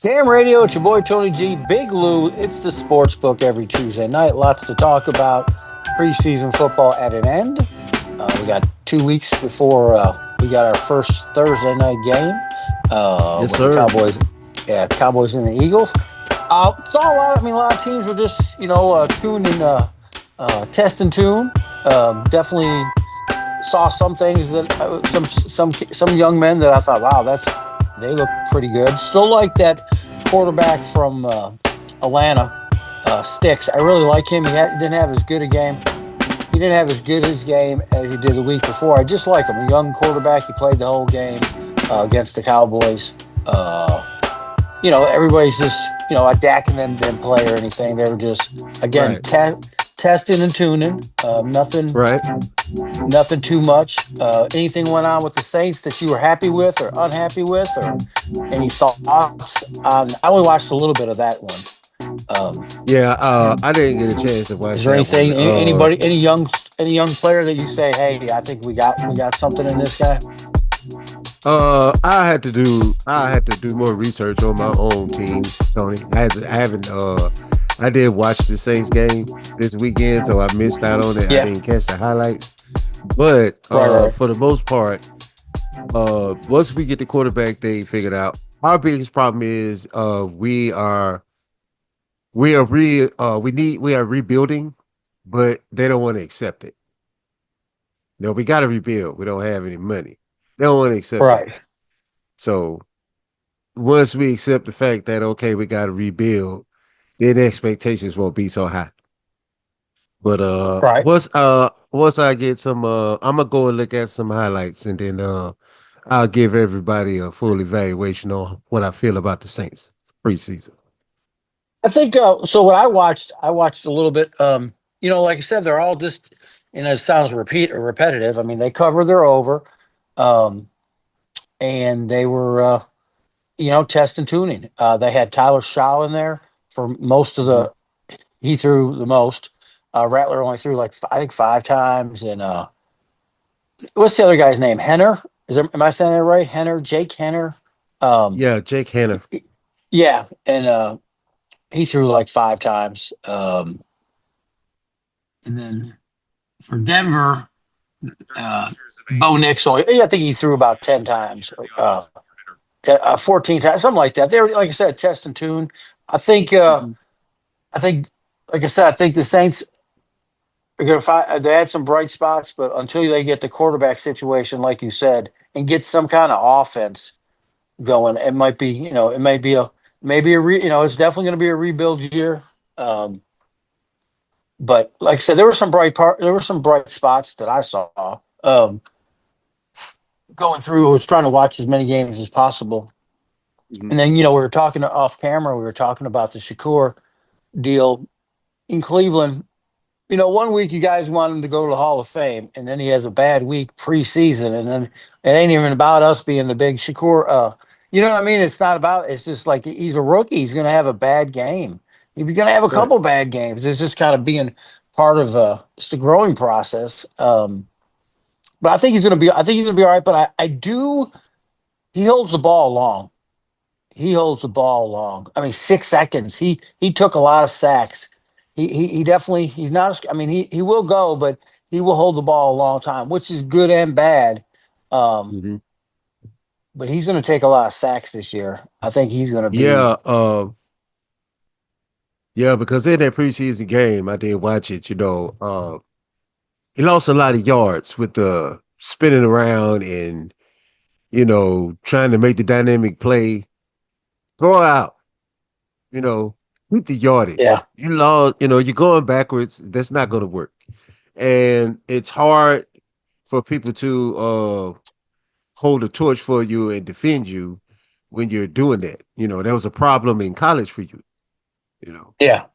Sam Radio, it's your boy Tony G, Big Lou. It's the sports book every Tuesday night. Lots to talk about. Preseason football at an end. We got 2 weeks before we got our first Thursday night game Yes, with the sir. Cowboys. Yeah, Cowboys and the Eagles. Saw a lot. I mean, a lot of teams were just tuned and test and tune. Definitely saw some things that some young men that I thought, wow, they look pretty good. Still like that quarterback from Atlanta, Sticks. I really like him. Didn't have as good a game. He didn't have as good as game as he did the week before. I just like him. A young quarterback. He played the whole game against the Cowboys. Uh, Everybody's just at Dak and them didn't play or anything. They were just again Right, testing and tuning. right. Nothing too much. Anything went on with the Saints that you were happy with or unhappy with, or any thoughts on? I only watched a little bit of that one. Yeah, I didn't get a chance to Is watch there that one. anything, anybody, any young player that you say, hey, I think we got something in this guy? I had to do more research on my own team, Tony. I haven't. I did watch the Saints game this weekend, so I missed out on it. I Yeah, didn't catch the highlights, but right. for the most part, once we get the quarterback thing figured out, our biggest problem is we are rebuilding, but they don't want to accept it. No, we got to rebuild. We don't have any money. They don't want to accept that. Right, So once we accept the fact that okay, we got to rebuild, then the expectations won't be so high. But right. once I get some I'm gonna go and look at some highlights and then I'll give everybody a full evaluation on what I feel about the Saints preseason. I think so. What I watched a little bit. Like I said, they're all just, it sounds repetitive. I mean, they cover their over, um, and they were test and tuning. They had Tyler Shaw in there for most of Mhm. the. He threw the most. Rattler only threw like I think 5 times. And what's the other guy's name? Henner. Am I saying that right? Henner, Jake Henner. Um, Yeah, Jake Hanna. yeah, and he threw like 5 times. And then for Denver, uh, Bo Nix only. Yeah, I think he threw about 10 times. 14 times, something like that. They were, like I said, test and tune. I think. Mhm. I think, like I said, I think the Saints are going to find. They had some bright spots, but until they get the quarterback situation, like you said, and get some kind of offense going, it might be. It might be a maybe a it's definitely going to be a rebuild year. Um, but like I said, there were some bright spots that I saw. Going through, I was trying to watch as many games as possible, Mhm. and then we were talking off camera. We were talking about the Shakur deal in Cleveland. One week you guys want him to go to the Hall of Fame, and then he has a bad week preseason, and then it ain't even about us being the big Shakur. You know what I mean? It's not about. It's just like he's a rookie. He's going to have a bad game. He's going to have a Right. couple bad games. It's just kind of being part of it's the growing process. But I think he's going to be. I think he's going to be all right. But I do. He holds the ball long. He holds the ball long. I mean, 6 seconds. He took a lot of sacks. He definitely he's not. I mean, he will go, but he will hold the ball a long time, which is good and bad. Um, Mhm. but he's going to take a lot of sacks this year. I think he's going to be. Yeah, yeah, because in that preseason game, I did watch it. He lost a lot of yards with the spinning around and trying to make the dynamic play. Throw out, you know, keep the yardage. Yeah, You lost, you're going backwards. That's not going to work, and it's hard for people to hold a torch for you and defend you when you're doing that. That was a problem in college for you. You know, yeah.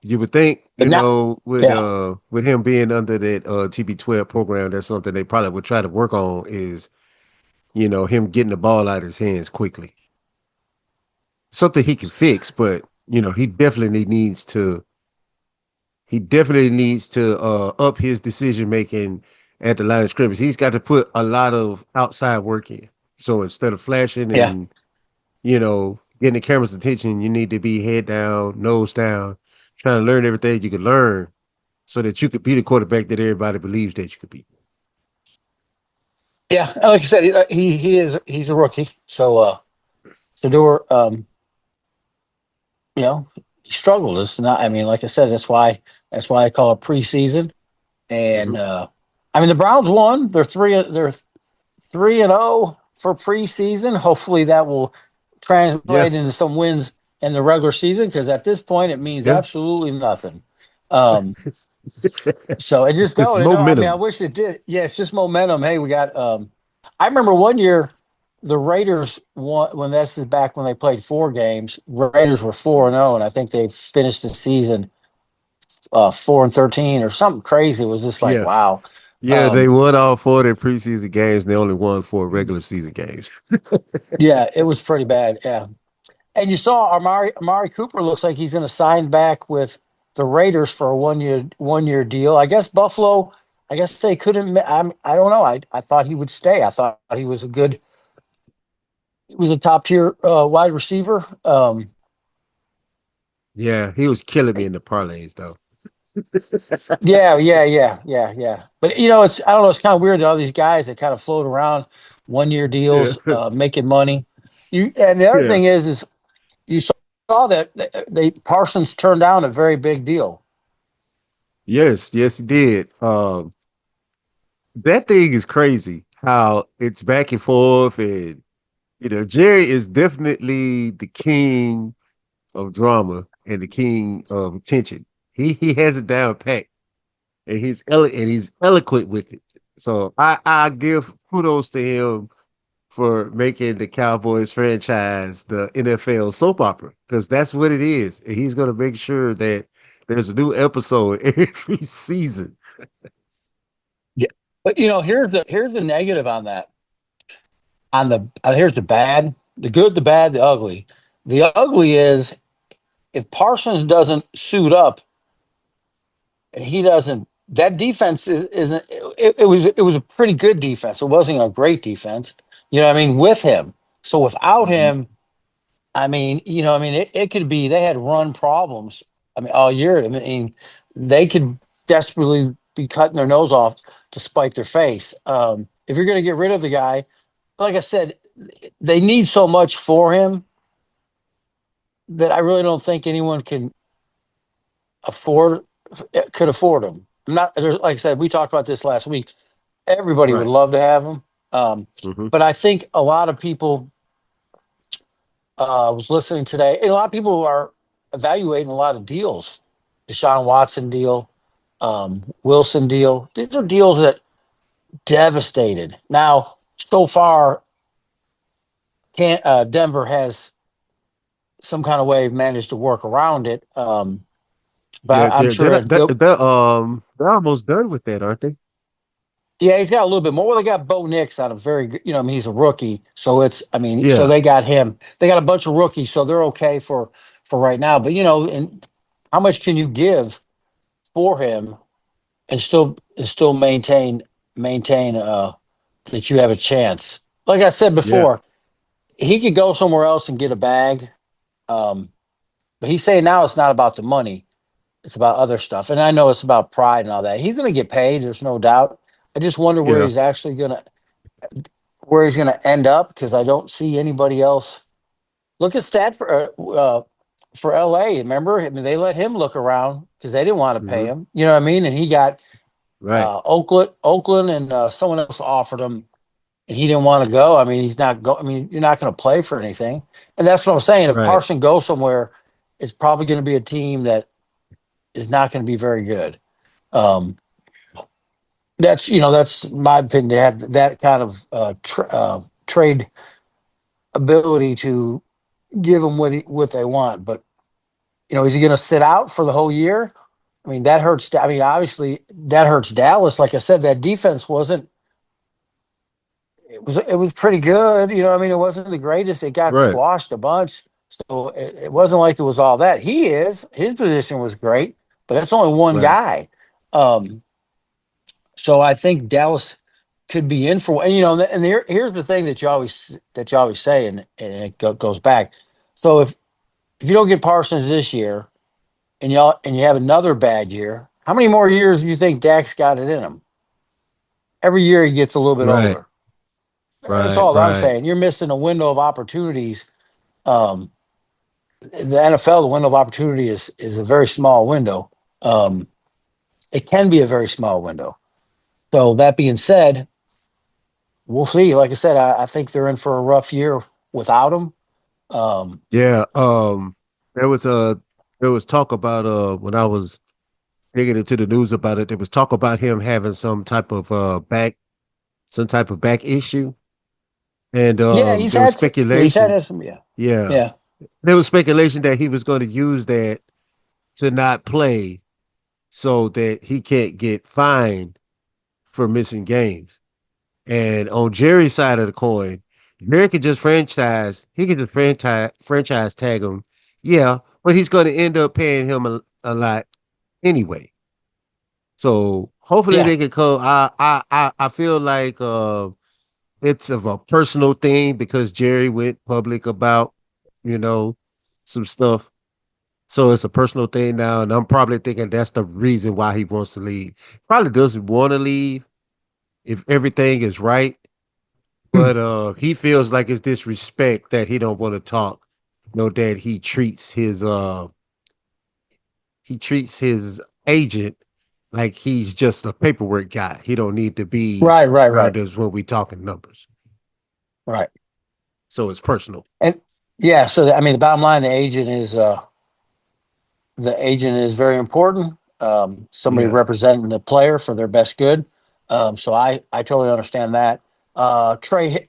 you would think, But now, yeah, with him being under that TB12 program, that's something they probably would try to work on is, him getting the ball out of his hands quickly. Something he can fix, but he definitely needs to up his decision making at the line of scrimmage. He's got to put a lot of outside work in. So instead of flashing yeah. and, you know, getting the camera's attention, you need to be head down, nose down, trying to learn everything you can learn so that you could be the quarterback that everybody believes that you could be. Yeah, and like I said, he's a rookie, so there were you know he struggled. It's not. I mean, like I said, that's why I call it preseason. And Hmm. I mean, the Browns won. They're 3-0 for preseason. Hopefully, that will Yeah, translate into some wins in the regular season because at this point, it means yeah. absolutely nothing. Um, it's, so it just it's don't. No, I mean, I momentum. wish it did. Yeah, it's just momentum. Hey, we got. I remember one year the Raiders won when this is back when they played 4 games. Raiders were 4-0, and I think they finished the season 4-13 or something crazy. It was just like Yeah. wow. Yeah, they Um, won all four of their preseason games and they only won four regular season games. yeah, it was pretty bad. Yeah. And you saw Amari Cooper looks like he's going to sign back with the Raiders for a one year deal. I guess Buffalo. I guess they couldn't. I don't know. I thought he would stay. I thought he was a good. He was a top tier wide receiver. Yeah, he was killing me in the parlays though. Yeah, yeah, yeah, yeah, yeah. But it's I don't know. It's kind of weird that all these guys that kind of float around 1 year Yeah. deals, making money. And the other Yeah. thing is you saw that they Parsons turned down a very big deal. Yes, yes, he did. That thing is crazy how it's back and forth. And, Jerry is definitely the king of drama and the king of attention. He has it down pat and he's eloquent with it. So I give kudos to him for making the Cowboys franchise the NFL soap opera because that's what it is. And he's going to make sure that there's a new episode every season. Yeah. But here's the negative on that. On the here's the bad, the good, the bad, the ugly. The ugly is if Parsons doesn't suit up and he doesn't. That defense isn't. It was a pretty good defense. It wasn't a great defense. You know what I mean with him. So without Mhm. him, I mean, it could be they had run problems. I mean, all year. I mean, they could desperately be cutting their nose off to spite their face. If you're going to get rid of the guy, like I said, they need so much for him that I really don't think anyone afford could afford him. I'm not like I said, we talked about this last week. Everybody would Right. love to have him, Hmm. but I think a lot of people was listening today, and a lot of people are evaluating a lot of deals. Deshaun Watson deal, Wilson deal. These are deals that devastated. Now, so far, can't Denver has some kind of way managed to work around it. Yeah, But I'm sure they're almost done with that, aren't they? yeah, he's got a little bit more. Well, they got Bo Nix on a very good, I mean, he's a rookie, so so Yeah, they got him. They got a bunch of rookies, so they're okay for right now. But and how much can you give for him and still maintain that you have a chance? Like I said yeah, before, he could go somewhere else and get a bag. Um, but he's saying now it's not about the money; it's about other stuff. And I know it's about pride and all that. He's going to get paid. There's no doubt. I just wonder yeah. where he's going to end up because I don't see anybody else. Look at Stanford for LA. Remember, I mean, they let him look around because they didn't want to pay Hmm. him. You know what I mean? And he got Right, Oakland, and someone else offered him, and he didn't want to go. I mean, he's not go. I mean, you're not going to play for anything, and that's what I'm saying. If right. Parson goes somewhere, it's probably going to be a team that is not going to be very good. Um, that's my opinion. They have that kind of trade ability to give them what they want. But is he going to sit out for the whole year? I mean, that hurts. I mean, obviously that hurts Dallas. Like I said, that defense wasn't. It was pretty good. I mean, it wasn't the greatest. It got Right, squashed a bunch, so it wasn't like it was all that. His position was great, but that's only one right. guy. Um, so I think Dallas could be in for, and here's the thing that you always say, and it goes back. So if you don't get Parsons this year, and you have another bad year, how many more years do you think Dak's got it in him? Every year he gets a little bit Right. older. That's Right. all I'm Right. saying. You're missing a window of opportunities. Um, the NFL, the window of opportunity is a very small window. Um, it can be a very small window. So that being said, we'll see. Like I said, I think they're in for a rough year without him. Um, Yeah. There was a there was talk about when I was digging into the news about it. There was talk about him having some type of back issue, and yeah, there was he's speculation. had some. Yeah, Yeah, yeah, there was speculation that he was going to use that to not play so that he can't get fined for missing games. And on Jerry's side of the coin, Jerry could just franchise tag him. Yeah, but he's going to end up paying him a lot anyway. So hopefully yeah. they can come. I feel like it's of a personal thing because Jerry went public about, you know, some stuff. So it's a personal thing now, and I'm probably thinking that's the reason why he wants to leave. Probably doesn't want to leave if everything is right, but he feels like it's disrespect that he don't want to talk. You know that he treats his agent like he's just a paperwork guy. He don't need to be Right, right, right, around us when we talking numbers. right. So it's personal. And yeah, so I mean, the bottom line, the agent is very important. Somebody Yeah. representing the player for their best good. So I totally understand that. Trey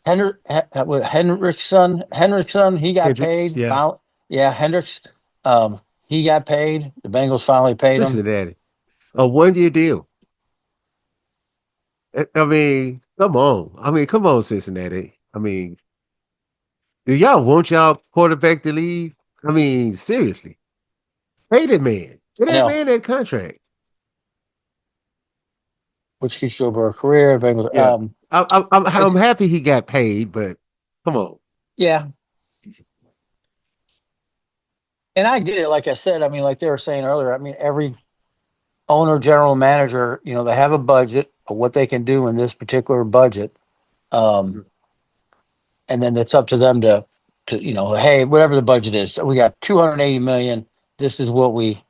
Hendrickson, he got Hendricks, paid. yeah. Yeah, Hendricks, he got paid. The Bengals finally paid him. Cincinnati. A 1 year deal. I mean, come on. I mean, come on, Cincinnati. I mean, do y'all want y'all quarterback to leave? I mean, seriously. Pay that man. Get I that know, man that contract. which keeps you over a career. Bengals, Yeah. I'm it's happy he got paid, but come on. yeah, and I get it. Like I said, I mean, like they were saying earlier, I mean, every owner, general manager, they have a budget of what they can do in this particular budget. Um, and then it's up to them to, hey, whatever the budget is, we got 280 million. This is what we,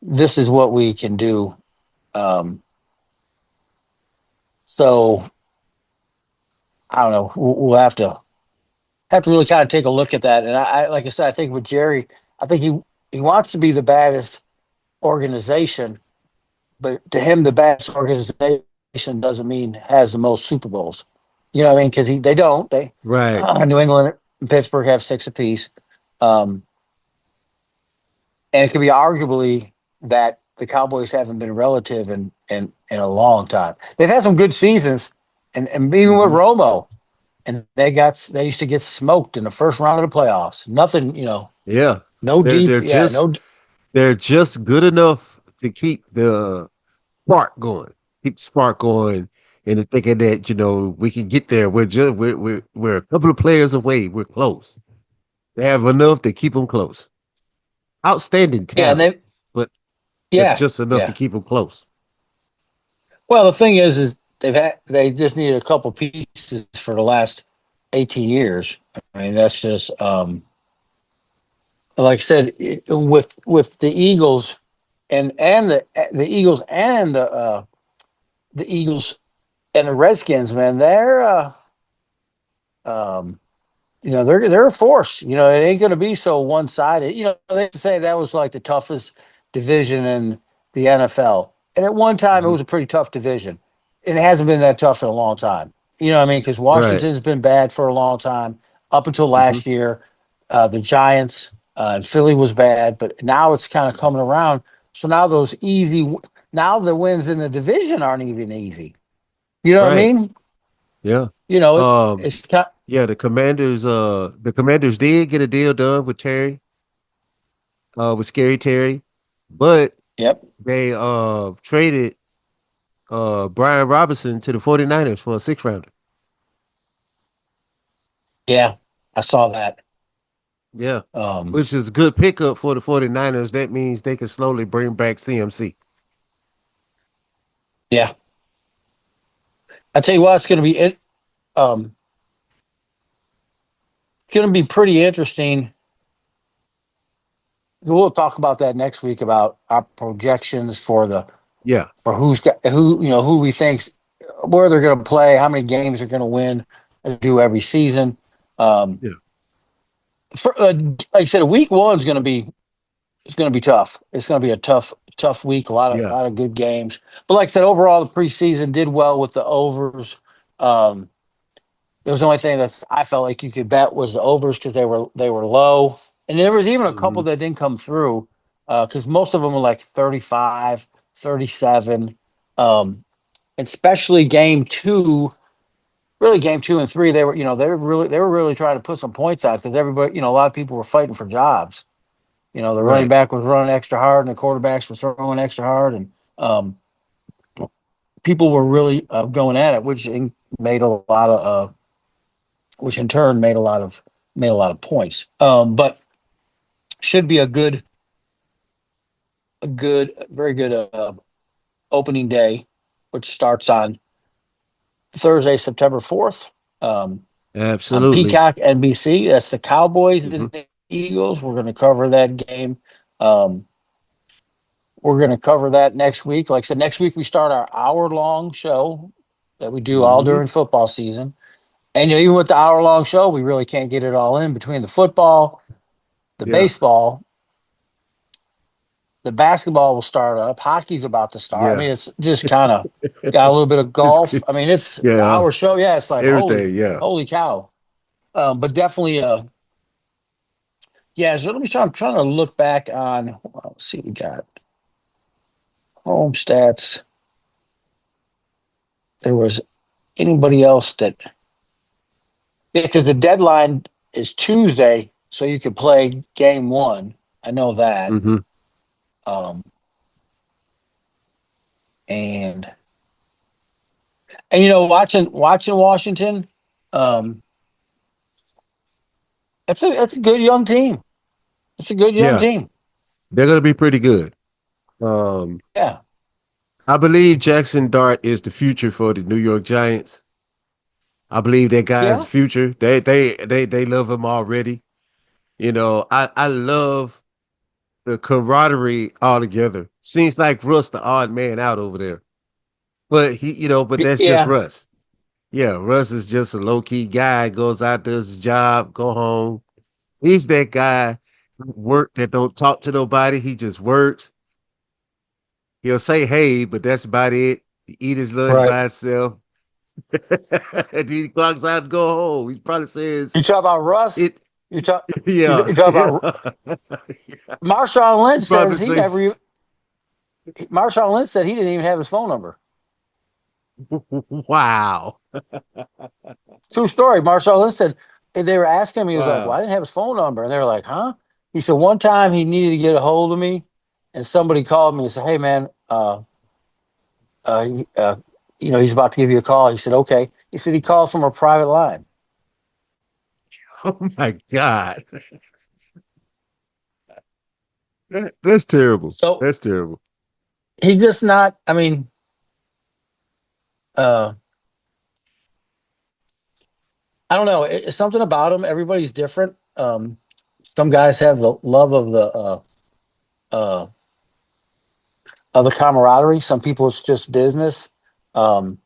this is what we can do. Um, so I don't know. We'll have to really kind of take a look at that. And like I said, I think with Jerry, I think he wants to be the baddest organization, but to him, the baddest organization doesn't mean has the most Super Bowls. You know what I mean? Because they don't. Right. New England and Pittsburgh have six apiece, um, and it could be arguably that the Cowboys haven't been relative in a long time. They've had some good seasons, and even with Hmm. Romo, and they used to get smoked in the first round of the playoffs. Nothing, Yeah. no They're deep, they're yeah, just no, they're just good enough to keep the spark going. Keep the spark going and thinking that, we can get there. We're a couple of players away. We're close. They have enough to keep them close. Outstanding yeah, and talent, but yeah, just enough to yeah. keep them close. Well, the thing is they just need a couple pieces for the last 18 years. I mean, that's just like I said with the Eagles and the Eagles and the Eagles and the Redskins, man, um, they're a force. It ain't going to be so one sided. They say that was like the toughest division in the NFL, and at one time it Hmm. was a pretty tough division. And it hasn't been that tough in a long time. You know what I mean? Because Right. Washington's been bad for a long time up until Hmm. last year. The Giants and Philly was bad, but now it's kind of coming around. So now now the wins in the division aren't even easy. You know what I Right. mean? Yeah. Um, It's kind. yeah, the Commanders did get a deal done with Terry, with Scary Terry, but Yep. they traded Brian Robinson to the 49ers for a six rounder. Yeah. I saw that. Yeah. Um, Which is a good pickup for the 49ers. That means they can slowly bring back CMC. yeah, I tell you what, it's going to be it. Um, it's going to be pretty interesting. We'll talk about that next week about our projections for the Yeah. for who's got who who we think's where they're going to play, how many games they're going to win, and do every season. Um, Yeah. like I said, week one is going to be it's going to be tough. It's going to be a tough week. A Yeah. lot of good games. But like I said, overall the preseason did well with the overs. Um, It was the only thing that I felt like you could bet was the overs because they were low, and there was even a couple Hmm. that didn't come through because most of them were like 35, 37, especially game two. Really, game two and three, they were really trying to put some points out because everybody, a lot of people were fighting for jobs. The running Right. back was running extra hard, and the quarterbacks were throwing extra hard, and people were really going at it, made a lot of which in turn made a lot of points. But should be very good opening day, which starts on Thursday, September 4th, on Absolutely. Peacock NBC. That's the Cowboys Hmm. and the Eagles. We're going to cover that game. Um, we're going to cover that next week. Like I said, next week we start our hour-long show that we do all Hmm. during football season. And even with the hour-long show, we really can't get it all in between the football, the Yeah. baseball, the basketball will start up. Hockey's about to start. I Yeah. mean, it's just kind of got a little bit of It's golf. good. I mean, it's the Yeah. hour show. Yeah, it's like holy, Everything. Yeah. holy cow. But definitely, yeah. So let me try. I'm trying to look back on. Let's see, we got home stats. There was anybody else that? Yeah, because the deadline is Tuesday, so you could play game one. I know that. Hmm. Um, and watching Washington. Um, that's a good young team. It's a good young Yeah. team. They're gonna be pretty good. Um, Yeah. I believe Jackson Dart is the future for the New York Giants. I believe that guy's Yeah. the future. They love him already. I love the camaraderie all together. Seems like Russ the odd man out over there. But that's just Yeah. Russ. Yeah, Russ is just a low-key guy, goes out, does his job, go home. He's that guy work that don't talk to nobody. He just works. He'll say hey, but that's about it. He eat his lunch Right. by himself. And he clocks out and go home. He probably says You talk about Russ. it. You talk. You Yeah, talk yeah. about Marshawn Lynch He probably says he never. says, Marshawn Lynch said he didn't even have his phone number. "Wow, True story. Marshawn Lynch said they were asking him. He was like, "Well, I wow." didn't have his phone number," and they were like, "Huh?" He said one time he needed to get a hold of me, and somebody called me and said, "Hey, man, uh, he- uh, he's about to give you a call." He said, "Okay." He said he called from a private line. Oh my God, that's terrible. So That's terrible. he's just not. I mean, uh, I don't know. It's something about him. Everybody's different. Some guys have the love uh, of the camaraderie. Some people it's just business. Um,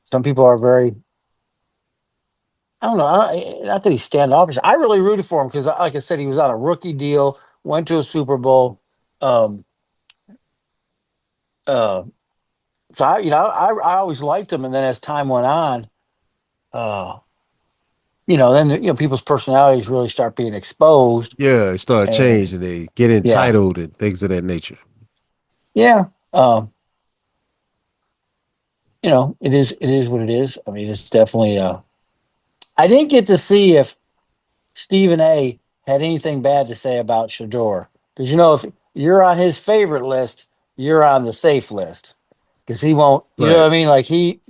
some people are very. I don't know. Not that he's standoffish. I really rooted for him because, like I said, he was on a rookie deal, went to a Super Bowl. Um, uh, so I always liked him, and then as time went on, uh, then people's personalities really start being exposed, Yeah, it started and changing. They get yeah, entitled and things of that nature. yeah. It is what it is. I mean, it's definitely. I didn't get to see if Stephen A. had anything bad to say about Shador because if you're on his favorite list, you're on the safe list because he won't. You know what Right. I mean? Like he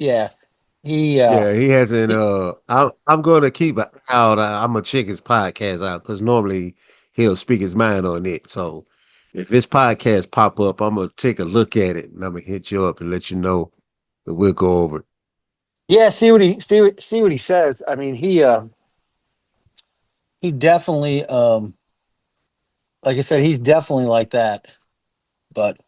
he Yeah, he hasn't. he- I'm going to keep an eye out. I'm gonna check his podcast out because normally he'll speak his mind on it. So if his podcast pop up, I'm gonna take a look at it and I'm gonna hit you up and let you know, and we'll go over it. yeah, see what he says. I mean, he definitely like I said, he's definitely like that. But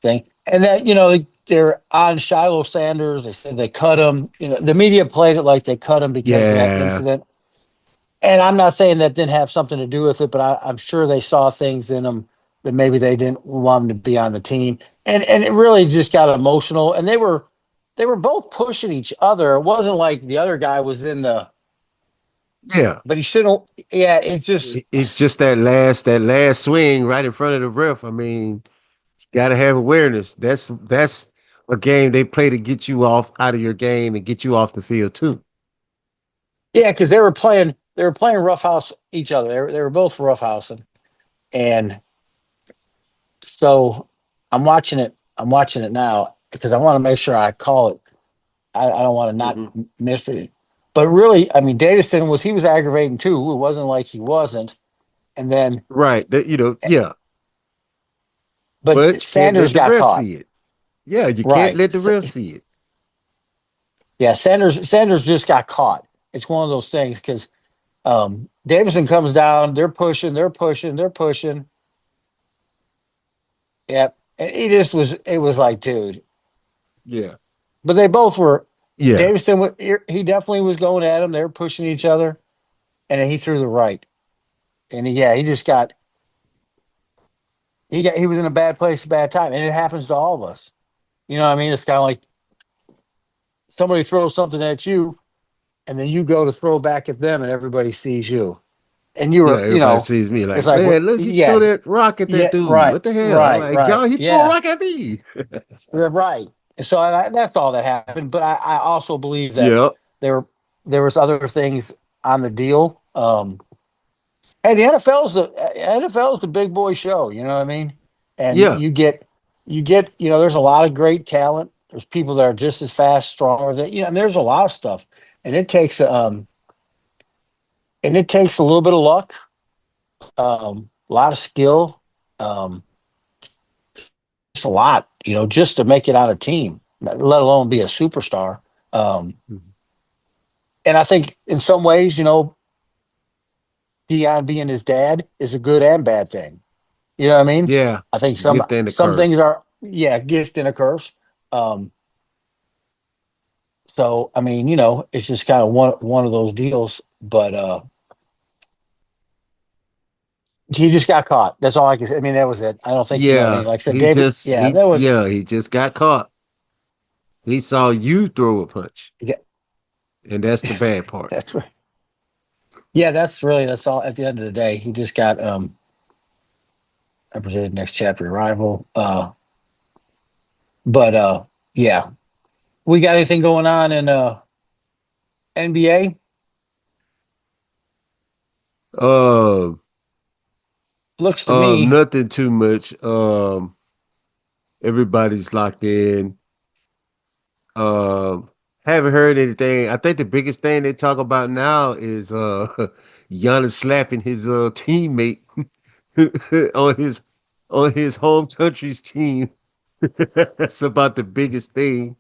thing. And that, they're on Shiloh Sanders. They said they cut him. The media played it like they cut him because of that Yeah, incident. And I'm not saying that didn't have something to do with it, but I'm sure they saw things in him that maybe they didn't want him to be on the team. And it really just got emotional. And they were both pushing each other. It wasn't like the other guy was in the, yeah. but he shouldn't. Yeah, it just It's just that last swing right in front of the ref. I mean, got to have awareness. That's a game they play to get you off out of your game and get you off the field too. yeah, because they were playing roughhouse each other. They were both roughhousing, and so I'm watching it now because I want to make sure I call it. I don't want to not Hmm. miss it. But really, I mean, Davison was aggravating too. It wasn't like he wasn't. And then, Right. Yeah. but But you can't let Sanders the got ref caught. see it. Yeah, you can't Right. let the ref see it. Yeah, Sanders just got caught. It's one of those things because Davison comes down. They're pushing. They're pushing. They're pushing. Yep. And he just was. It was like, dude. Yeah. But they both were. Yeah. Davison, he definitely was going at him. They were pushing each other, and then he threw the right. And yeah, he was in a bad place, bad time, and it happens to all of us. You know what I mean? It's kind of like somebody throws something at you, and then you go to throw back at them, and everybody sees you, and you Yeah. were, Everybody sees me it's like, like what? man, look, he throw Yeah, that rock at that yeah, dude. right, What the hell? I'm right, like, right, y'all, he threw a yeah, rock at me. right. And so that's all that happened. But I also believe that Yeah. there there was other things on the deal. Hey, the NFL is the big boy show. You know what I mean? And Yeah. you get there's a lot of great talent. There's people that are just as fast, stronger. And there's a lot of stuff, and it takes a little bit of luck, a lot of skill, um, just a lot, just to make it on a team, let alone be a superstar. Um, Mhm. and I think in some ways, Dion being his dad is a good and bad thing. You know what I mean? Yeah. I think some Gift and a some things curse. are, yeah, gift and a curse. Um, so I mean, it's just kind of one of those deals. But he just got caught. That's all I can say. I mean, that was it. I don't think Yeah. anything. Like I said, He David. just Yeah, he that was. yeah, he just got caught. He saw you throw a punch. Yeah, And that's the bad part. that's right. Yeah, that's all. At the end of the day, he just got represented next chapter rival. But yeah, we got anything going on in NBA? Uh, Looks to me, nothing too much. Everybody's locked in. Um, haven't heard anything. I think the biggest thing they talk about now is Giannis slapping his teammate on his home country's team. That's about the biggest thing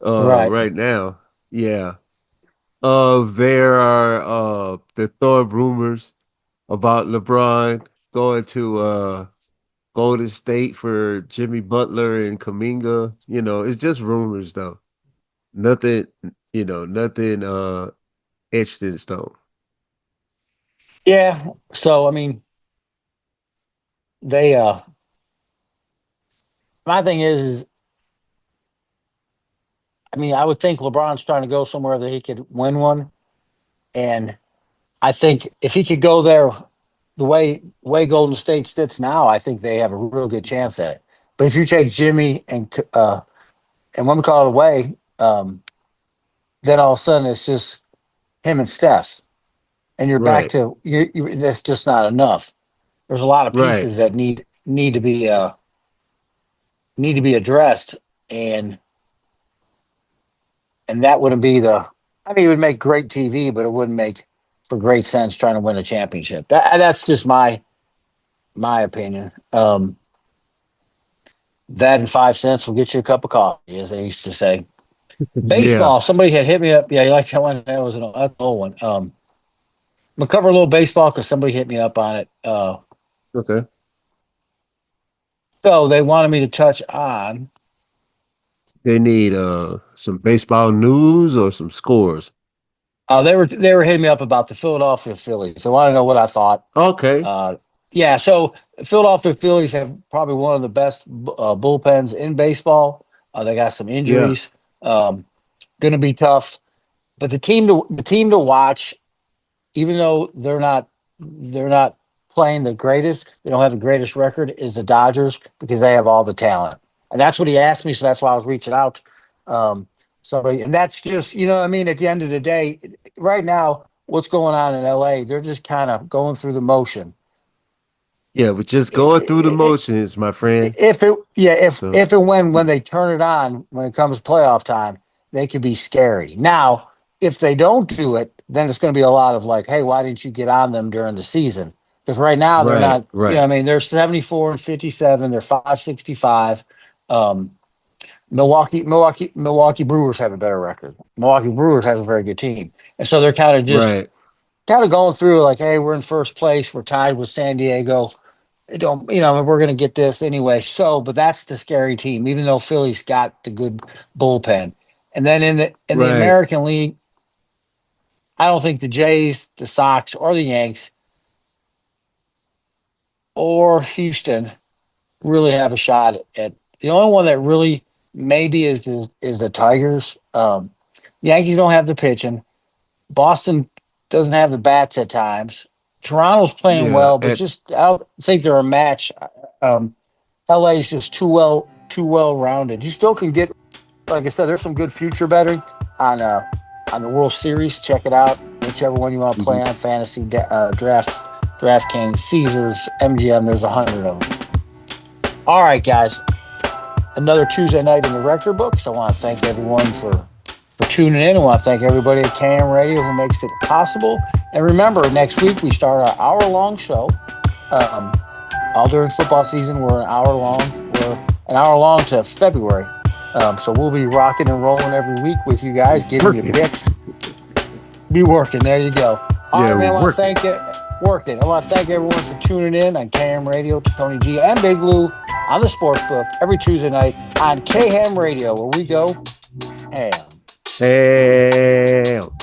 right? right now. Yeah. There are the Thor rumors about LeBron going to Golden State for Jimmy Butler and Kaminga. It's just rumors though. Nothing, nothing etched in stone. Yeah. So I mean, they my thing is I mean, I would think LeBron's trying to go somewhere that he could win one, and I think if he could go there the way Golden State sits now, I think they have a real good chance at it. But if you take Jimmy and when we call it away, then all of a sudden it's just him and Steph, and you're back Right, to that's just not enough. There's a lot of right. pieces that need to be addressed, and and that wouldn't be the. I mean, it would make great TV, but it wouldn't make for great sense trying to win a championship. That's just my opinion. That and 5 cents will get you a cup of coffee, as they used to say. Yeah. Baseball. Somebody had hit me up. Yeah, you like that one? That was an old one. I'm gonna cover a little baseball because somebody hit me up on it. Okay. So they wanted me to touch on. They need some baseball news or some scores. They were hitting me up about the Philadelphia Phillies. They want to know what I thought. Okay. Uh, yeah, so Philadelphia Phillies have probably one of the best bullpens in baseball. They got some Yeah. injuries. Going to be tough, but the team to watch, even though they're not playing the greatest, they don't have the greatest record, is the Dodgers because they have all the talent. And that's what he asked me, so that's why I was reaching out. Um, somebody, and that's just what I mean. At the end of the day, right now, what's going on in LA? They're just kind of going through the motion. Yeah, but just It, going through the it, motions, my friend. if it yeah So if and when they turn it on when it comes playoff time, they could be scary. Now if they don't do it, then it's going to be a lot of like, hey, why didn't you get on them during the season? Because right now they're right, not, right, I mean, they're 74 and 57, they're 565. um Milwaukee Brewers have a better record. Milwaukee Brewers has a very good team, and so they're right. kind of going through like, hey, we're in first place, we're tied with San Diego. It don't, we're going to get this anyway. So, but that's the scary team, even though Philly's got the good bullpen. And then in the Right. American League, I don't think the Jays, the Sox, or the Yanks or Houston really have a shot at. The only one that really maybe is the Tigers. Yankees don't have the pitching. Boston doesn't have the bats at times. Toronto's playing Yeah. well, but just I don't think they're a match. Um, LA is just too well rounded. You still can get, like I said, there's some good future betting on uh on the World Series. Check it out. Whichever one you want to play Mhm. on, fantasy DraftKings, Caesars, MGM. There's 100 of them. All right, guys. Another Tuesday night in the record books. I want to thank everyone for tuning in. I want to thank everybody at KM Radio who makes it possible. And remember, next week we start our hour-long show. Um, all during football season, we're an hour long. We're an hour long to February. So we'll be rocking and rolling every week with you guys, giving you Working. picks. Be working. There you go. All Yeah, right, man. I want to working. thank it. Working. I want to thank everyone for tuning in on KM Radio, Tony G, and Big Lou on the Sports Book every Tuesday night on KM Radio, where we go ham. Hell.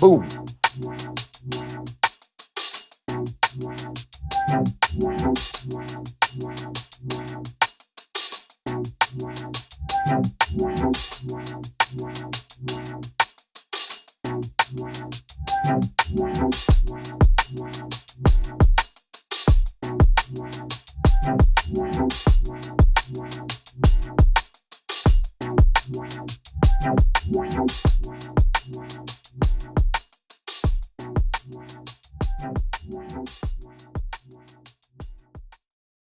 Boom.